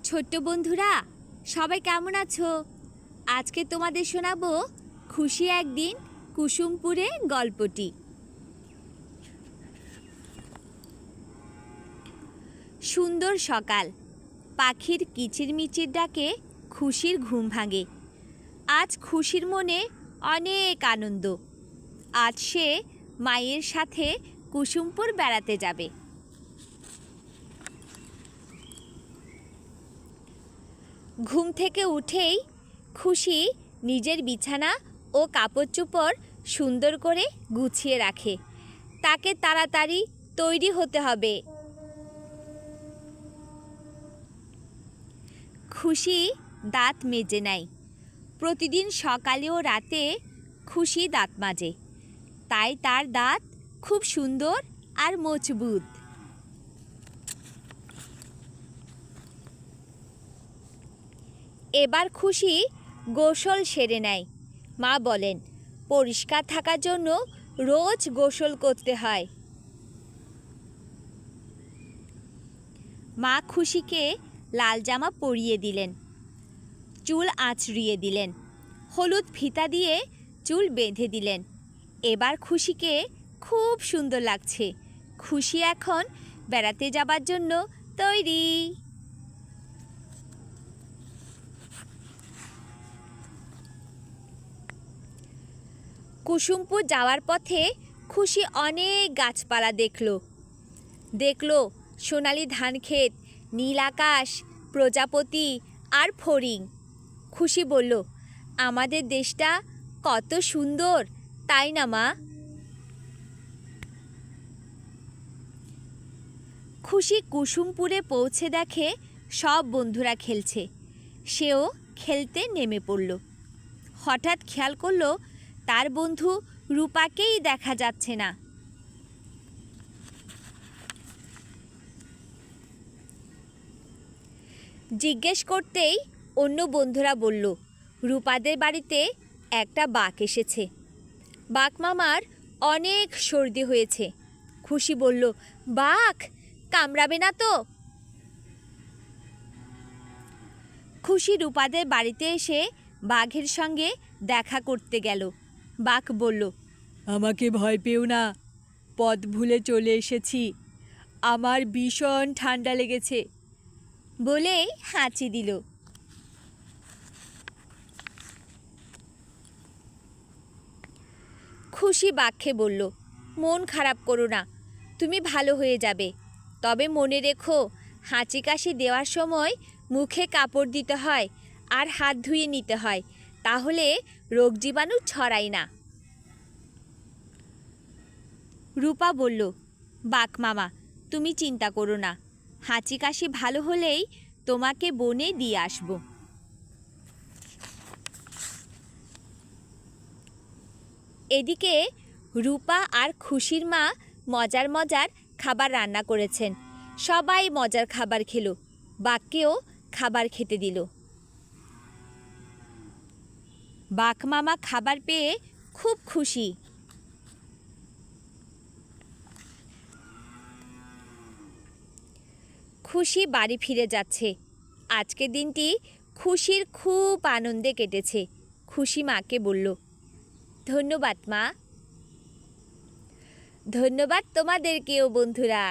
ছোট্ট বন্ধুরা, সবাই কেমন আছো? আজকে তোমাদের শোনাবো খুশি একদিন কুসুমপুরে গল্পটি। সুন্দর সকাল, পাখির কিচিরমিচির ডাকে খুশির ঘুম ভাঙে। আজ খুশির মনে অনেক আনন্দ। আজ সে মায়ের সাথে কুসুমপুর বেড়াতে যাবে। ঘুম থেকে উঠেই খুশি নিজের বিছানা ও কাপড় চোপড় সুন্দর করে গুছিয়ে রাখে। তাকে তাড়াতাড়ি তৈরি হতে হবে। খুশি দাঁত মেজে নেয়। প্রতিদিন সকালে ও রাতে খুশি দাঁত মাজে, তাই তার দাঁত খুব সুন্দর আর মজবুত। এবার খুশি গোসল সেরে নেয়। মা বলেন, পরিষ্কার থাকার জন্য রোজ গোসল করতে হয়। মা খুশিকে লাল জামা পরিয়ে দিলেন, চুল আঁচড়িয়ে দিলেন, হলুদ ফিতা দিয়ে চুল বেঁধে দিলেন। এবার খুশিকে খুব সুন্দর লাগছে। খুশি এখন বেড়াতে যাবার জন্য তৈরি। কুসুমপুর যাওয়ার পথে খুশি অনেক গাছপালা দেখলো সোনালি ধানক্ষেত, নীল আকাশ, প্রজাপতি আর ফড়িং। খুশি বলল, আমাদের দেশটা কত সুন্দর, তাই না মা? খুশি কুসুমপুরে পৌঁছে দেখে সব বন্ধুরা খেলছে। সেও খেলতে নেমে পড়ল। হঠাৎ খেয়াল করলো তার বন্ধু রূপাকেই দেখা যাচ্ছে না। জিজ্ঞেস করতেই অন্য বন্ধুরা বলল, রূপাদের বাড়িতে একটা বাঘ এসেছে। বাঘ মামার অনেক সর্দি হয়েছে। খুশি বলল, বাঘ কামড়াবে না তো? খুশি রূপাদের বাড়িতে এসে বাঘের সঙ্গে দেখা করতে গেল। বাঘ বলল, আমাকে ভয় পেও না, পথ ভুলে চলে এসেছি, আমার ভীষণ ঠান্ডা লেগেছে বলেই হাঁচি দিল। খুশি বাঘকে বলল, মন খারাপ করো না, তুমি ভালো হয়ে যাবে। তবে মনে রেখো, হাঁচি কাশি দেওয়ার সময় মুখে কাপড় দিতে হয় আর হাত ধুয়ে নিতে হয়, তাহলে রোগ জীবাণু ছড়ায় না। রূপা বলল, বাঘ মামা তুমি চিন্তা করো না, হাঁচি কাশি ভালো হলেই তোমাকে বনে দিয়ে আসব। এদিকে রূপা আর খুশির মা মজার মজার খাবার রান্না করেছেন। সবাই মজার খাবার খেলো। বাঘকেও খাবার খেতে দিল। বাঘ মামা খাবার পেয়ে খুব খুশি। খুশি বাড়ি ফিরে যাচ্ছে। আজকের দিনটি খুশির খুব আনন্দে কেটেছে। খুশি মাকে বলল, ধন্যবাদ মা। ধন্যবাদ তোমাদেরকেও বন্ধুরা।